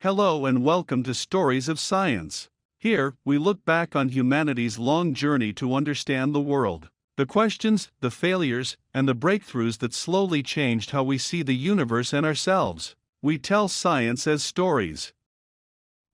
Hello and welcome to Stories of Science. Here, we look back on humanity's long journey to understand the world. The questions, the failures, and the breakthroughs that slowly changed how we see the universe and ourselves. We tell science as stories.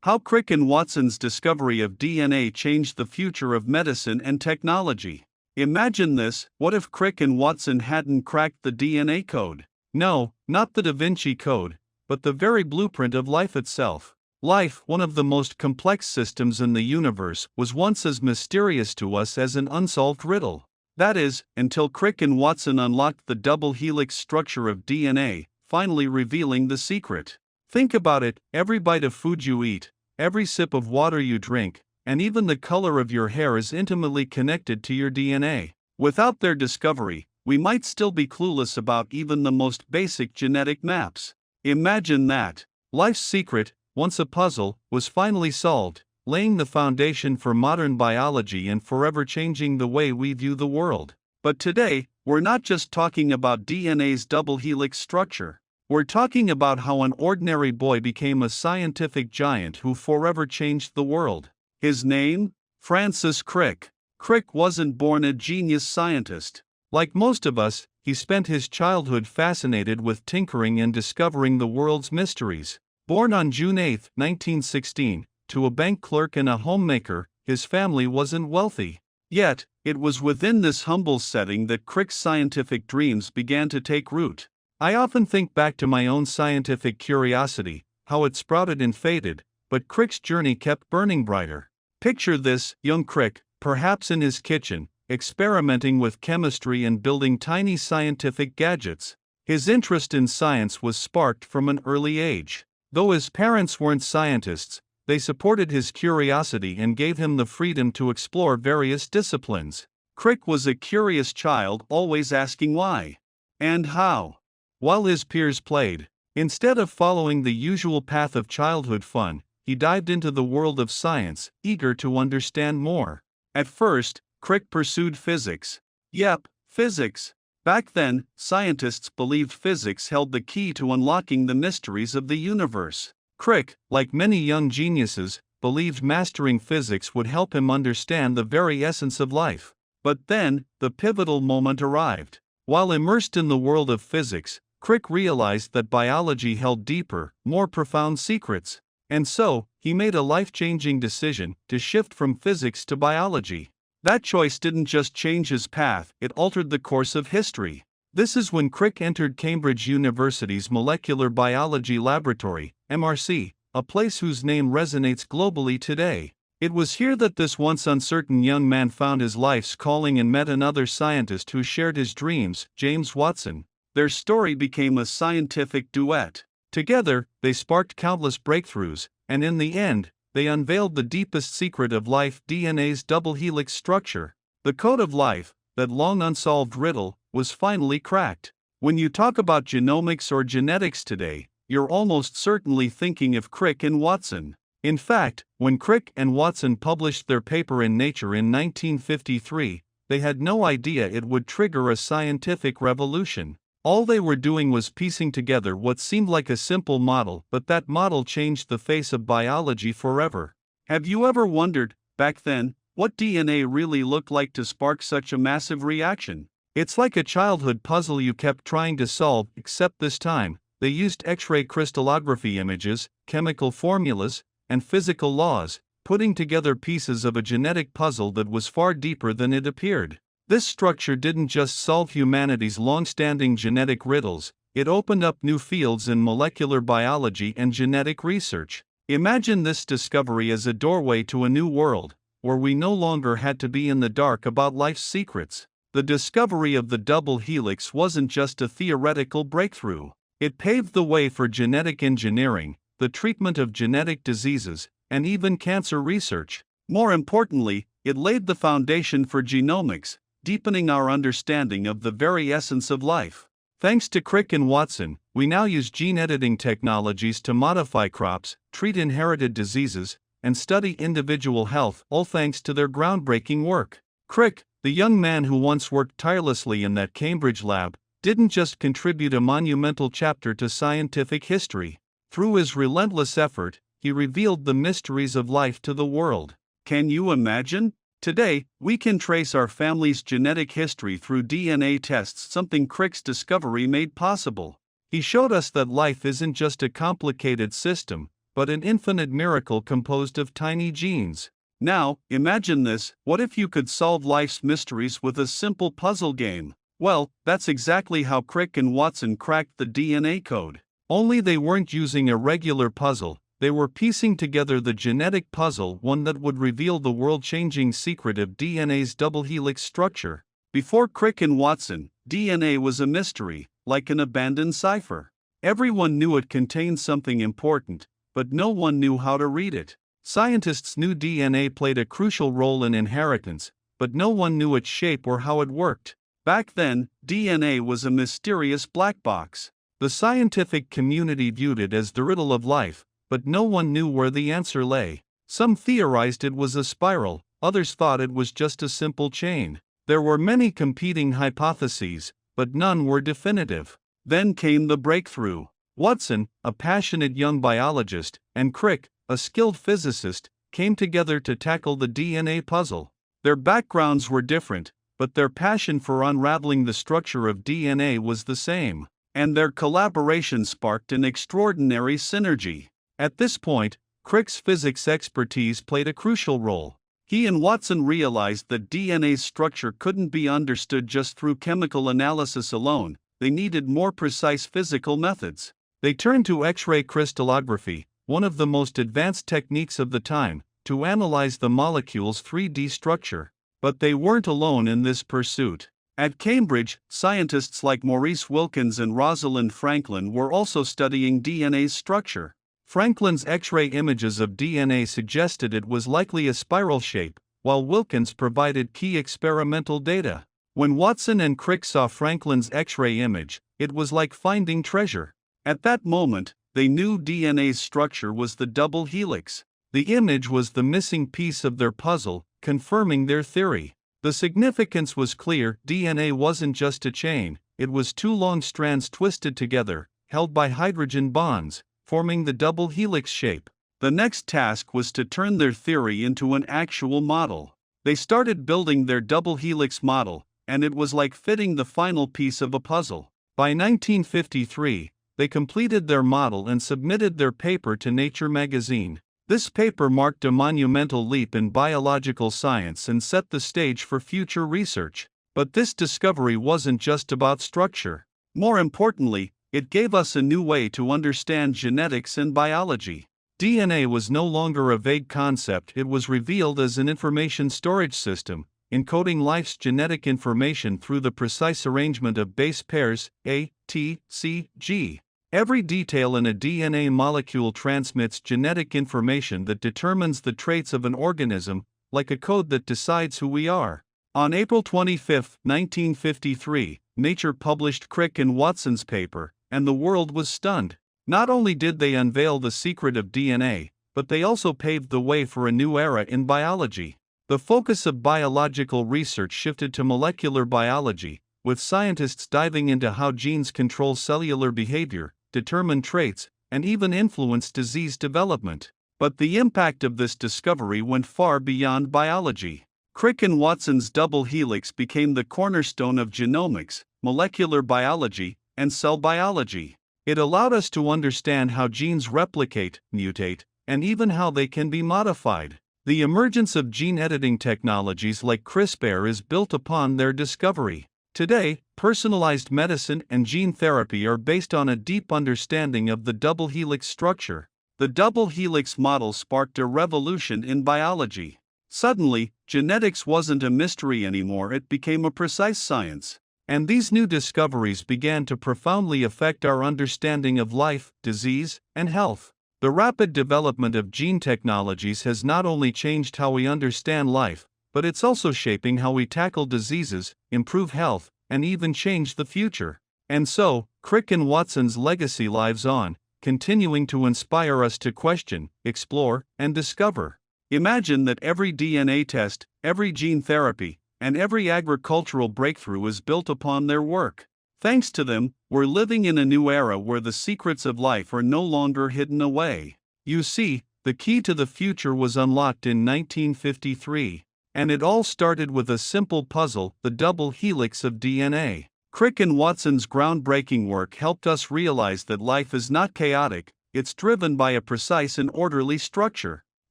How Crick and Watson's discovery of DNA changed the future of medicine and technology. Imagine this: what if Crick and Watson hadn't cracked the DNA code? No, not the Da Vinci Code, but the very blueprint of life itself. Life, one of the most complex systems in the universe, was once as mysterious to us as an unsolved riddle. That is, until Crick and Watson unlocked the double helix structure of DNA, finally revealing the secret. Think about it: every bite of food you eat, every sip of water you drink, and even the color of your hair is intimately connected to your DNA. Without their discovery, we might still be clueless about even the most basic genetic maps. Imagine that. Life's secret, once a puzzle, was finally solved, laying the foundation for modern biology and forever changing the way we view the world. But today, we're not just talking about DNA's double helix structure. We're talking about how an ordinary boy became a scientific giant who forever changed the world. His name? Francis Crick. Crick wasn't born a genius scientist. Like most of us, he spent his childhood fascinated with tinkering and discovering the world's mysteries. Born on June 8, 1916, to a bank clerk and a homemaker, his family wasn't wealthy. Yet, it was within this humble setting that Crick's scientific dreams began to take root. I often think back to my own scientific curiosity, how it sprouted and faded, but Crick's journey kept burning brighter. Picture this: young Crick, perhaps in his kitchen, experimenting with chemistry and building tiny scientific gadgets. His interest in science was sparked from an early age. Though his parents weren't scientists, they supported his curiosity and gave him the freedom to explore various disciplines. Crick was a curious child, always asking why and how. While his peers played, instead of following the usual path of childhood fun, he dived into the world of science, eager to understand more. At first, Crick pursued physics. Yep, physics. Back then, scientists believed physics held the key to unlocking the mysteries of the universe. Crick, like many young geniuses, believed mastering physics would help him understand the very essence of life. But then, the pivotal moment arrived. While immersed in the world of physics, Crick realized that biology held deeper, more profound secrets. And so, he made a life-changing decision to shift from physics to biology. That choice didn't just change his path, it altered the course of history. This is when Crick entered Cambridge University's Molecular Biology Laboratory, MRC, a place whose name resonates globally today. It was here that this once uncertain young man found his life's calling and met another scientist who shared his dreams, James Watson. Their story became a scientific duet. Together, they sparked countless breakthroughs, and in the end, they unveiled the deepest secret of life: DNA's double helix structure. The code of life, that long unsolved riddle, was finally cracked. When you talk about genomics or genetics today, you're almost certainly thinking of Crick and Watson. In fact, when Crick and Watson published their paper in Nature in 1953, they had no idea it would trigger a scientific revolution. All they were doing was piecing together what seemed like a simple model, but that model changed the face of biology forever. Have you ever wondered, back then, what DNA really looked like to spark such a massive reaction? It's like a childhood puzzle you kept trying to solve, except this time, they used X-ray crystallography images, chemical formulas, and physical laws, putting together pieces of a genetic puzzle that was far deeper than it appeared. This structure didn't just solve humanity's long-standing genetic riddles, it opened up new fields in molecular biology and genetic research. Imagine this discovery as a doorway to a new world, where we no longer had to be in the dark about life's secrets. The discovery of the double helix wasn't just a theoretical breakthrough. It paved the way for genetic engineering, the treatment of genetic diseases, and even cancer research. More importantly, it laid the foundation for genomics, deepening our understanding of the very essence of life. Thanks to Crick and Watson, we now use gene editing technologies to modify crops, treat inherited diseases, and study individual health, all thanks to their groundbreaking work. Crick, the young man who once worked tirelessly in that Cambridge lab, didn't just contribute a monumental chapter to scientific history. Through his relentless effort, he revealed the mysteries of life to the world. Can you imagine? Today, we can trace our family's genetic history through DNA tests, something Crick's discovery made possible. He showed us that life isn't just a complicated system, but an infinite miracle composed of tiny genes. Now, imagine this: what if you could solve life's mysteries with a simple puzzle game? Well, that's exactly how Crick and Watson cracked the DNA code. Only they weren't using a regular puzzle, they were piecing together the genetic puzzle, one that would reveal the world-changing secret of DNA's double helix structure. Before Crick and Watson, DNA was a mystery, like an abandoned cipher. Everyone knew it contained something important, but no one knew how to read it. Scientists knew DNA played a crucial role in inheritance, but no one knew its shape or how it worked. Back then, DNA was a mysterious black box. The scientific community viewed it as the riddle of life, but no one knew where the answer lay. Some theorized it was a spiral, others thought it was just a simple chain. There were many competing hypotheses, but none were definitive. Then came the breakthrough. Watson, a passionate young biologist, and Crick, a skilled physicist, came together to tackle the DNA puzzle. Their backgrounds were different, but their passion for unraveling the structure of DNA was the same, and their collaboration sparked an extraordinary synergy. At this point, Crick's physics expertise played a crucial role. He and Watson realized that DNA's structure couldn't be understood just through chemical analysis alone. They needed more precise physical methods. They turned to X-ray crystallography, one of the most advanced techniques of the time, to analyze the molecule's 3D structure. But they weren't alone in this pursuit. At Cambridge, scientists like Maurice Wilkins and Rosalind Franklin were also studying DNA's structure. Franklin's X-ray images of DNA suggested it was likely a spiral shape, while Wilkins provided key experimental data. When Watson and Crick saw Franklin's X-ray image, it was like finding treasure. At that moment, they knew DNA's structure was the double helix. The image was the missing piece of their puzzle, confirming their theory. The significance was clear: DNA wasn't just a chain, it was two long strands twisted together, held by hydrogen bonds, forming the double helix shape. The next task was to turn their theory into an actual model. They started building their double helix model, and it was like fitting the final piece of a puzzle. By 1953, they completed their model and submitted their paper to Nature magazine. This paper marked a monumental leap in biological science and set the stage for future research. But this discovery wasn't just about structure. More importantly, it gave us a new way to understand genetics and biology. DNA was no longer a vague concept, it was revealed as an information storage system, encoding life's genetic information through the precise arrangement of base pairs A, T, C, G. Every detail in a DNA molecule transmits genetic information that determines the traits of an organism, like a code that decides who we are. On April 25, 1953, Nature published Crick and Watson's paper, and the world was stunned. Not only did they unveil the secret of DNA, but they also paved the way for a new era in biology. The focus of biological research shifted to molecular biology, with scientists diving into how genes control cellular behavior, determine traits, and even influence disease development. But the impact of this discovery went far beyond biology. Crick and Watson's double helix became the cornerstone of genomics, molecular biology, and cell biology. It allowed us to understand how genes replicate, mutate, and even how they can be modified. The emergence of gene editing technologies like CRISPR is built upon their discovery. Today, personalized medicine and gene therapy are based on a deep understanding of the double helix structure. The double helix model sparked a revolution in biology. Suddenly, genetics wasn't a mystery anymore, it became a precise science. And these new discoveries began to profoundly affect our understanding of life, disease, and health. The rapid development of gene technologies has not only changed how we understand life, but it's also shaping how we tackle diseases, improve health, and even change the future. And so, Crick and Watson's legacy lives on, continuing to inspire us to question, explore, and discover. Imagine that every DNA test, every gene therapy, and every agricultural breakthrough is built upon their work. Thanks to them, we're living in a new era where the secrets of life are no longer hidden away. You see, the key to the future was unlocked in 1953. And it all started with a simple puzzle: the double helix of DNA. Crick and Watson's groundbreaking work helped us realize that life is not chaotic, it's driven by a precise and orderly structure.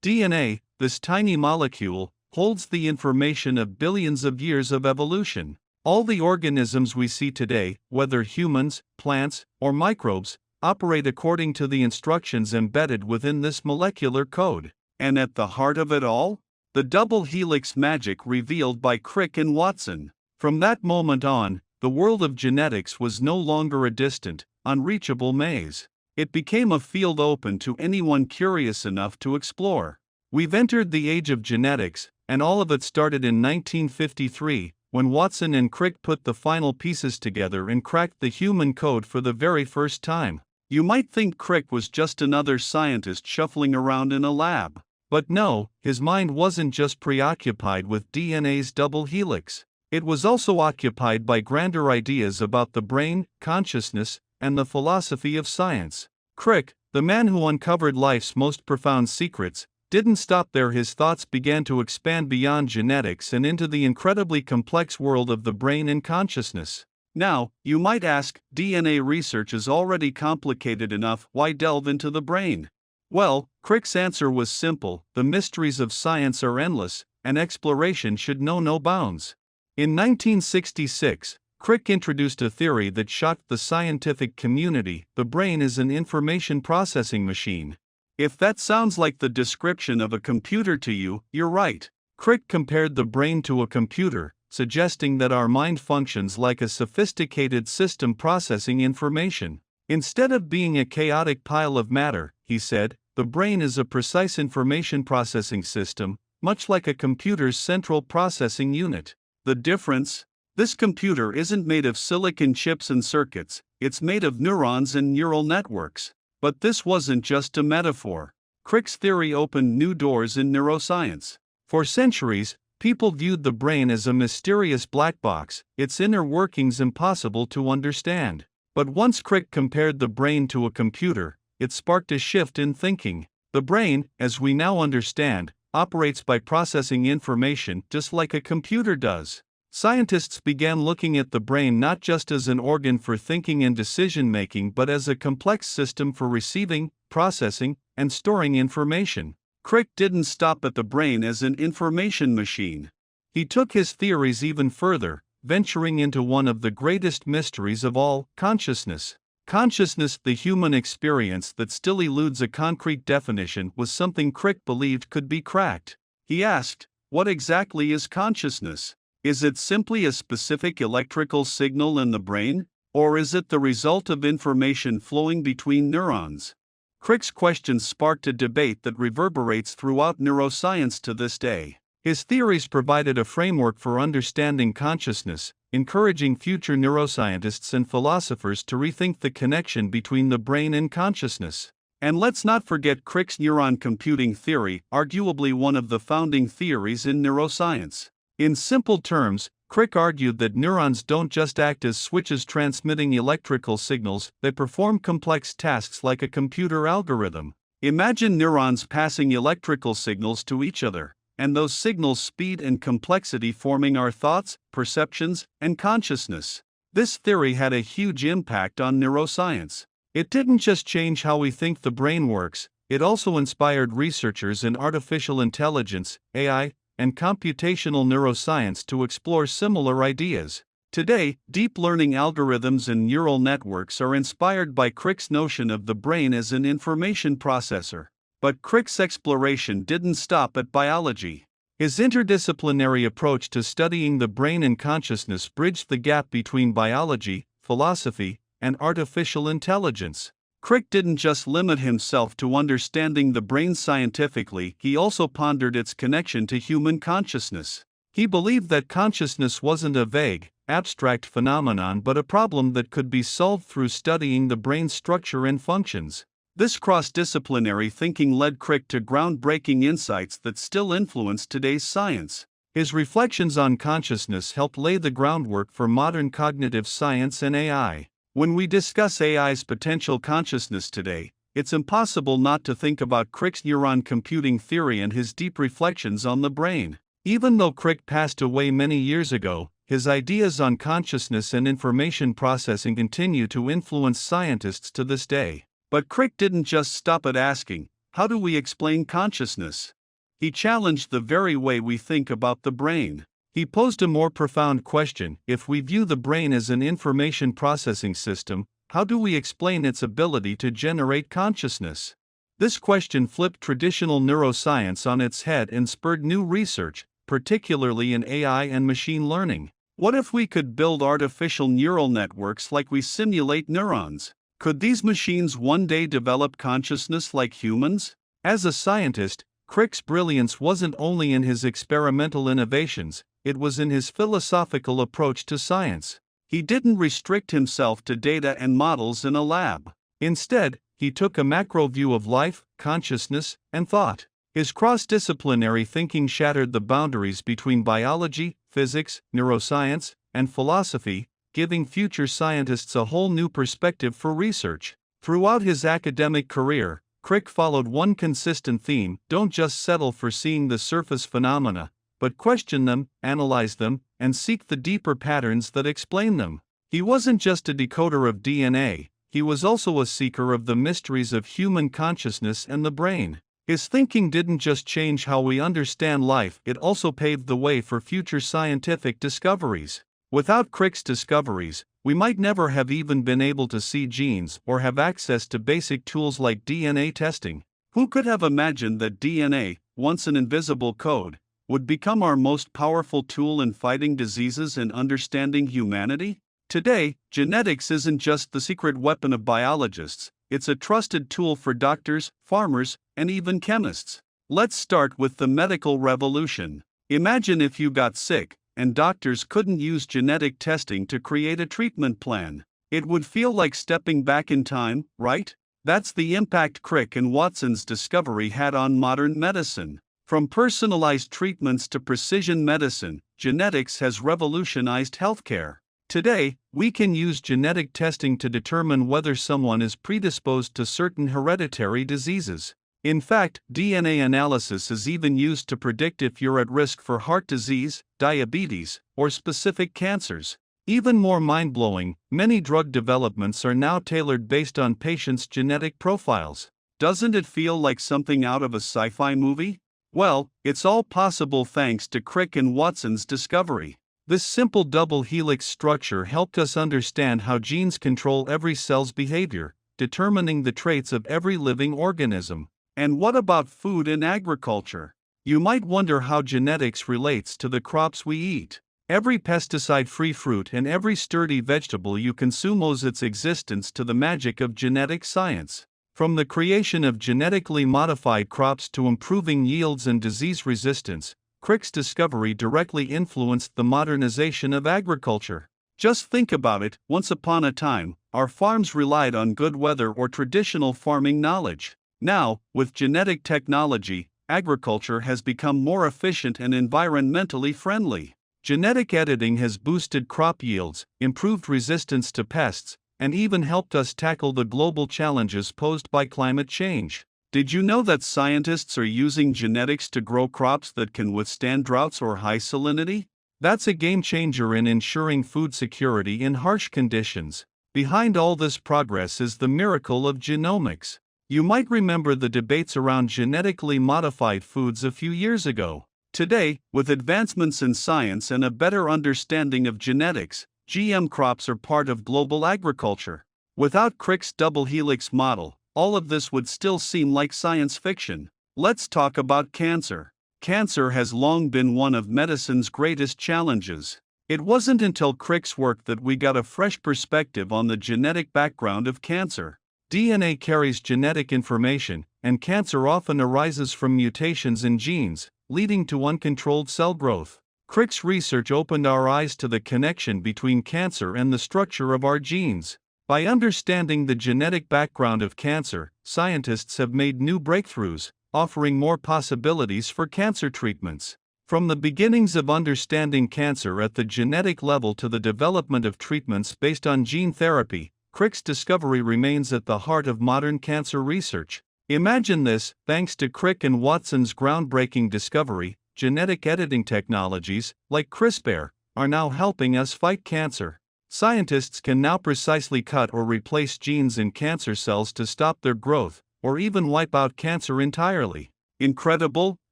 DNA, this tiny molecule, holds the information of billions of years of evolution. All the organisms we see today, whether humans, plants, or microbes, operate according to the instructions embedded within this molecular code. And at the heart of it all, the double helix magic revealed by Crick and Watson. From that moment on, the world of genetics was no longer a distant, unreachable maze. It became a field open to anyone curious enough to explore. We've entered the age of genetics, and all of it started in 1953, when Watson and Crick put the final pieces together and cracked the human code for the very first time. You might think Crick was just another scientist shuffling around in a lab. But no, his mind wasn't just preoccupied with DNA's double helix. It was also occupied by grander ideas about the brain, consciousness, and the philosophy of science. Crick, the man who uncovered life's most profound secrets, didn't stop there. His thoughts began to expand beyond genetics and into the incredibly complex world of the brain and consciousness. Now, you might ask, DNA research is already complicated enough, why delve into the brain? Well, Crick's answer was simple: the mysteries of science are endless, and exploration should know no bounds. In 1966, Crick introduced a theory that shocked the scientific community: the brain is an information processing machine. If that sounds like the description of a computer to you, you're right. Crick compared the brain to a computer, suggesting that our mind functions like a sophisticated system processing information. Instead of being a chaotic pile of matter, he said, the brain is a precise information processing system, much like a computer's central processing unit. The difference? This computer isn't made of silicon chips and circuits, it's made of neurons and neural networks. But this wasn't just a metaphor. Crick's theory opened new doors in neuroscience. For centuries, people viewed the brain as a mysterious black box, its inner workings impossible to understand. But once Crick compared the brain to a computer, it sparked a shift in thinking. The brain, as we now understand, operates by processing information just like a computer does. Scientists began looking at the brain not just as an organ for thinking and decision-making but as a complex system for receiving, processing, and storing information. Crick didn't stop at the brain as an information machine. He took his theories even further, venturing into one of the greatest mysteries of all: consciousness. Consciousness, the human experience that still eludes a concrete definition, was something Crick believed could be cracked. He asked, what exactly is consciousness? Is it simply a specific electrical signal in the brain? Or is it the result of information flowing between neurons? Crick's question sparked a debate that reverberates throughout neuroscience to this day. His theories provided a framework for understanding consciousness, encouraging future neuroscientists and philosophers to rethink the connection between the brain and consciousness. And let's not forget Crick's neuron computing theory, arguably one of the founding theories in neuroscience. In simple terms, Crick argued that neurons don't just act as switches transmitting electrical signals, they perform complex tasks like a computer algorithm. Imagine neurons passing electrical signals to each other, and those signals' speed and complexity forming our thoughts, perceptions, and consciousness. This theory had a huge impact on neuroscience. It didn't just change how we think the brain works, it also inspired researchers in artificial intelligence, AI, and computational neuroscience to explore similar ideas. Today, deep learning algorithms and neural networks are inspired by Crick's notion of the brain as an information processor. But Crick's exploration didn't stop at biology. His interdisciplinary approach to studying the brain and consciousness bridged the gap between biology, philosophy, and artificial intelligence. Crick didn't just limit himself to understanding the brain scientifically, he also pondered its connection to human consciousness. He believed that consciousness wasn't a vague, abstract phenomenon but a problem that could be solved through studying the brain's structure and functions. This cross-disciplinary thinking led Crick to groundbreaking insights that still influence today's science. His reflections on consciousness helped lay the groundwork for modern cognitive science and AI. When we discuss AI's potential consciousness today, it's impossible not to think about Crick's neuron computing theory and his deep reflections on the brain. Even though Crick passed away many years ago, his ideas on consciousness and information processing continue to influence scientists to this day. But Crick didn't just stop at asking, "How do we explain consciousness?" He challenged the very way we think about the brain. He posed a more profound question: if we view the brain as an information processing system, how do we explain its ability to generate consciousness? This question flipped traditional neuroscience on its head and spurred new research, particularly in AI and machine learning. What if we could build artificial neural networks like we simulate neurons? Could these machines one day develop consciousness like humans? As a scientist, Crick's brilliance wasn't only in his experimental innovations, it was in his philosophical approach to science. He didn't restrict himself to data and models in a lab. Instead, he took a macro view of life, consciousness, and thought. His cross-disciplinary thinking shattered the boundaries between biology, physics, neuroscience, and philosophy, giving future scientists a whole new perspective for research. Throughout his academic career, Crick followed one consistent theme: don't just settle for seeing the surface phenomena, but question them, analyze them, and seek the deeper patterns that explain them. He wasn't just a decoder of DNA, he was also a seeker of the mysteries of human consciousness and the brain. His thinking didn't just change how we understand life, it also paved the way for future scientific discoveries. Without Crick's discoveries, we might never have even been able to see genes or have access to basic tools like DNA testing. Who could have imagined that DNA, once an invisible code, would become our most powerful tool in fighting diseases and understanding humanity? Today, genetics isn't just the secret weapon of biologists, it's a trusted tool for doctors, farmers, and even chemists. Let's start with the medical revolution. Imagine if you got sick, and doctors couldn't use genetic testing to create a treatment plan. It would feel like stepping back in time, right? That's the impact Crick and Watson's discovery had on modern medicine. From personalized treatments to precision medicine, genetics has revolutionized healthcare. Today, we can use genetic testing to determine whether someone is predisposed to certain hereditary diseases. In fact, DNA analysis is even used to predict if you're at risk for heart disease, diabetes, or specific cancers. Even more mind-blowing, many drug developments are now tailored based on patients' genetic profiles. Doesn't it feel like something out of a sci-fi movie? Well, it's all possible thanks to Crick and Watson's discovery. This simple double helix structure helped us understand how genes control every cell's behavior, determining the traits of every living organism. And what about food and agriculture? You might wonder how genetics relates to the crops we eat. Every pesticide-free fruit and every sturdy vegetable you consume owes its existence to the magic of genetic science. From the creation of genetically modified crops to improving yields and disease resistance, Crick's discovery directly influenced the modernization of agriculture. Just think about it, once upon a time, our farms relied on good weather or traditional farming knowledge. Now, with genetic technology, agriculture has become more efficient and environmentally friendly. Genetic editing has boosted crop yields, improved resistance to pests, and even helped us tackle the global challenges posed by climate change. Did you know that scientists are using genetics to grow crops that can withstand droughts or high salinity? That's a game changer in ensuring food security in harsh conditions. Behind all this progress is the miracle of genomics. You might remember the debates around genetically modified foods a few years ago. Today, with advancements in science and a better understanding of genetics, GM crops are part of global agriculture. Without Crick's double helix model, all of this would still seem like science fiction. Let's talk about cancer. Cancer has long been one of medicine's greatest challenges. It wasn't until Crick's work that we got a fresh perspective on the genetic background of cancer. DNA carries genetic information, and cancer often arises from mutations in genes, leading to uncontrolled cell growth. Crick's research opened our eyes to the connection between cancer and the structure of our genes. By understanding the genetic background of cancer, scientists have made new breakthroughs, offering more possibilities for cancer treatments. From the beginnings of understanding cancer at the genetic level to the development of treatments based on gene therapy, Crick's discovery remains at the heart of modern cancer research. Imagine this: thanks to Crick and Watson's groundbreaking discovery, genetic editing technologies, like CRISPR, are now helping us fight cancer. Scientists can now precisely cut or replace genes in cancer cells to stop their growth, or even wipe out cancer entirely. Incredible,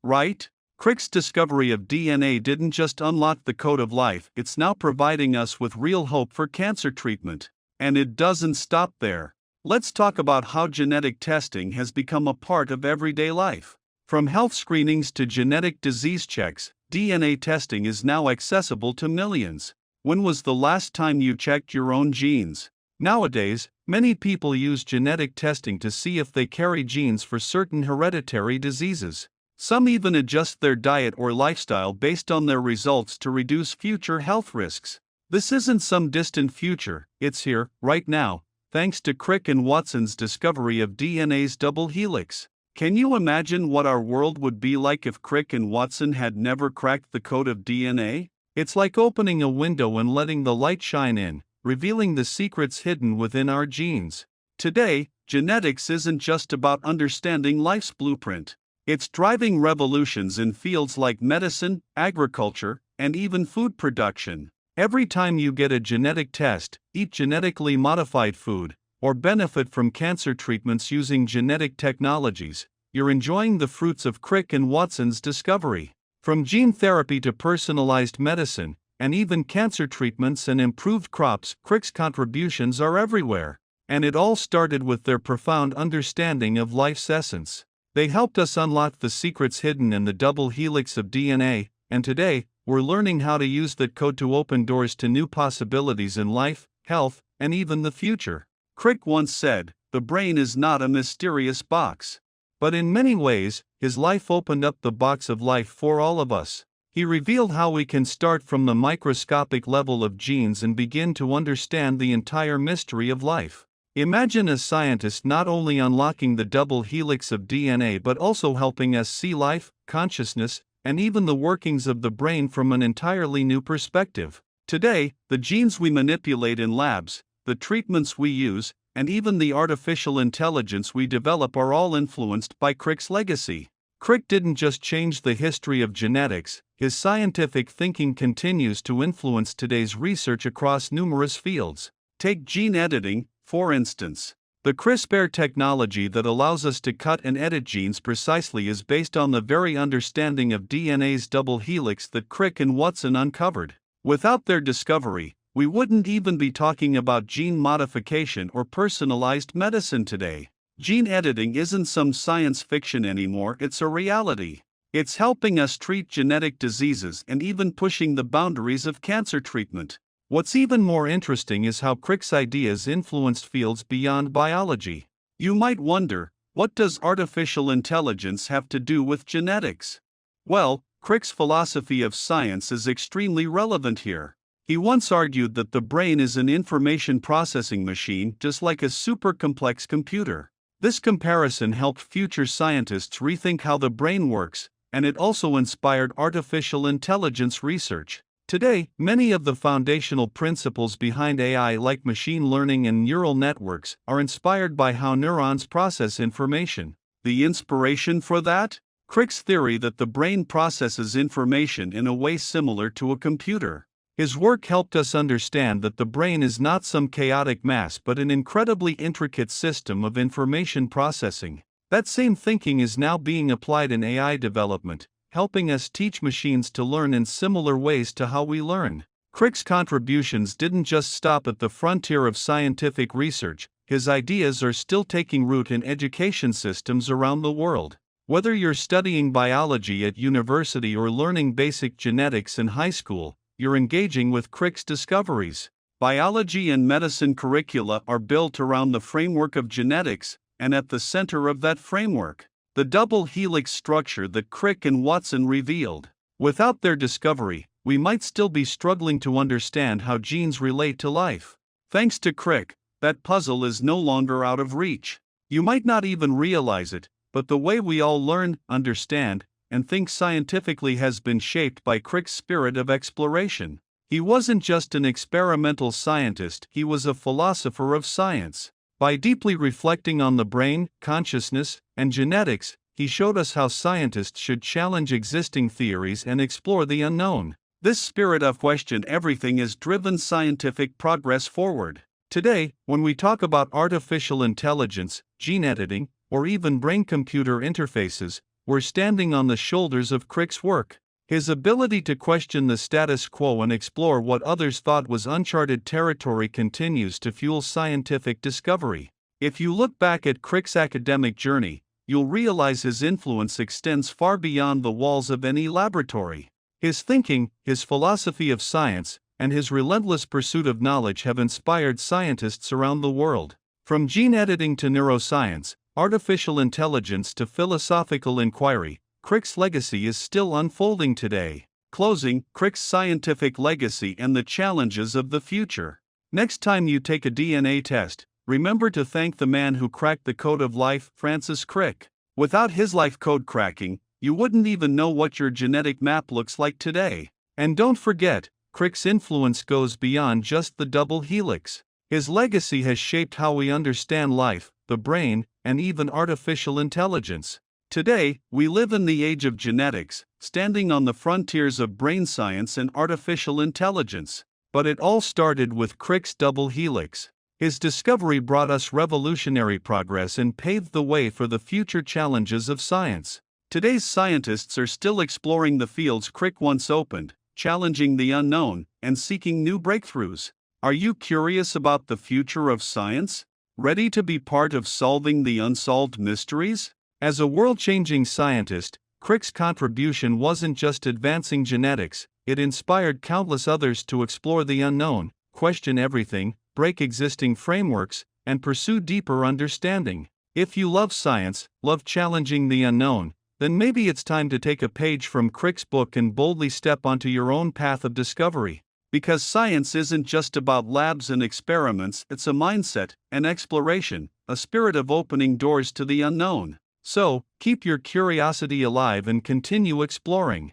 right? Crick's discovery of DNA didn't just unlock the code of life, it's now providing us with real hope for cancer treatment. And it doesn't stop there. Let's talk about how genetic testing has become a part of everyday life. From health screenings to genetic disease checks, DNA testing is now accessible to millions. When was the last time you checked your own genes? Nowadays, many people use genetic testing to see if they carry genes for certain hereditary diseases. Some even adjust their diet or lifestyle based on their results to reduce future health risks. This isn't some distant future, it's here, right now, thanks to Crick and Watson's discovery of DNA's double helix. Can you imagine what our world would be like if Crick and Watson had never cracked the code of DNA? It's like opening a window and letting the light shine in, revealing the secrets hidden within our genes. Today, genetics isn't just about understanding life's blueprint. It's driving revolutions in fields like medicine, agriculture, and even food production. Every time you get a genetic test, eat genetically modified food, or benefit from cancer treatments using genetic technologies, you're enjoying the fruits of Crick and Watson's discovery. From gene therapy to personalized medicine, and even cancer treatments and improved crops, Crick's contributions are everywhere. And it all started with their profound understanding of life's essence. They helped us unlock the secrets hidden in the double helix of DNA, and today, we're learning how to use that code to open doors to new possibilities in life, health, and even the future. Crick once said, "The brain is not a mysterious box." But in many ways, his life opened up the box of life for all of us. He revealed how we can start from the microscopic level of genes and begin to understand the entire mystery of life. Imagine a scientist not only unlocking the double helix of DNA but also helping us see life, consciousness, and even the workings of the brain from an entirely new perspective. Today, the genes we manipulate in labs, the treatments we use, and even the artificial intelligence we develop are all influenced by Crick's legacy. Crick didn't just change the history of genetics, his scientific thinking continues to influence today's research across numerous fields. Take gene editing, for instance. The CRISPR technology that allows us to cut and edit genes precisely is based on the very understanding of DNA's double helix that Crick and Watson uncovered. Without their discovery, we wouldn't even be talking about gene modification or personalized medicine today. Gene editing isn't some science fiction anymore, it's a reality. It's helping us treat genetic diseases and even pushing the boundaries of cancer treatment. What's even more interesting is how Crick's ideas influenced fields beyond biology. You might wonder, what does artificial intelligence have to do with genetics? Well, Crick's philosophy of science is extremely relevant here. He once argued that the brain is an information processing machine just like a super complex computer. This comparison helped future scientists rethink how the brain works, and it also inspired artificial intelligence research. Today, many of the foundational principles behind AI, like machine learning and neural networks, are inspired by how neurons process information. The inspiration for that? Crick's theory that the brain processes information in a way similar to a computer. His work helped us understand that the brain is not some chaotic mass but an incredibly intricate system of information processing. That same thinking is now being applied in AI development, helping us teach machines to learn in similar ways to how we learn. Crick's contributions didn't just stop at the frontier of scientific research, his ideas are still taking root in education systems around the world. Whether you're studying biology at university or learning basic genetics in high school, you're engaging with Crick's discoveries. Biology and medicine curricula are built around the framework of genetics, and at the center of that framework, the double helix structure that Crick and Watson revealed. Without their discovery, we might still be struggling to understand how genes relate to life. Thanks to Crick, that puzzle is no longer out of reach. You might not even realize it, but the way we all learn, understand, and think scientifically has been shaped by Crick's spirit of exploration. He wasn't just an experimental scientist, he was a philosopher of science. By deeply reflecting on the brain, consciousness, and genetics, he showed us how scientists should challenge existing theories and explore the unknown. This spirit of question everything has driven scientific progress forward. Today, when we talk about artificial intelligence, gene editing, or even brain-computer interfaces, we're standing on the shoulders of Crick's work. His ability to question the status quo and explore what others thought was uncharted territory continues to fuel scientific discovery. If you look back at Crick's academic journey, you'll realize his influence extends far beyond the walls of any laboratory. His thinking, his philosophy of science, and his relentless pursuit of knowledge have inspired scientists around the world. From gene editing to neuroscience, artificial intelligence to philosophical inquiry, Crick's legacy is still unfolding today. Closing, Crick's scientific legacy and the challenges of the future. Next time you take a DNA test, remember to thank the man who cracked the code of life, Francis Crick. Without his life code cracking, you wouldn't even know what your genetic map looks like today. And don't forget, Crick's influence goes beyond just the double helix. His legacy has shaped how we understand life, the brain, and even artificial intelligence. Today, we live in the age of genetics, standing on the frontiers of brain science and artificial intelligence. But it all started with Crick's double helix. His discovery brought us revolutionary progress and paved the way for the future challenges of science. Today's scientists are still exploring the fields Crick once opened, challenging the unknown, and seeking new breakthroughs. Are you curious about the future of science? Ready to be part of solving the unsolved mysteries? As a world-changing scientist, Crick's contribution wasn't just advancing genetics, it inspired countless others to explore the unknown, question everything, break existing frameworks, and pursue deeper understanding. If you love science, love challenging the unknown, then maybe it's time to take a page from Crick's book and boldly step onto your own path of discovery. Because science isn't just about labs and experiments, it's a mindset, an exploration, a spirit of opening doors to the unknown. So, keep your curiosity alive and continue exploring.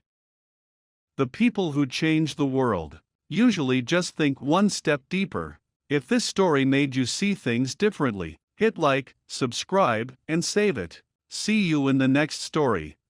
The people who change the world usually just think one step deeper. If this story made you see things differently, hit like, subscribe, and save it. See you in the next story.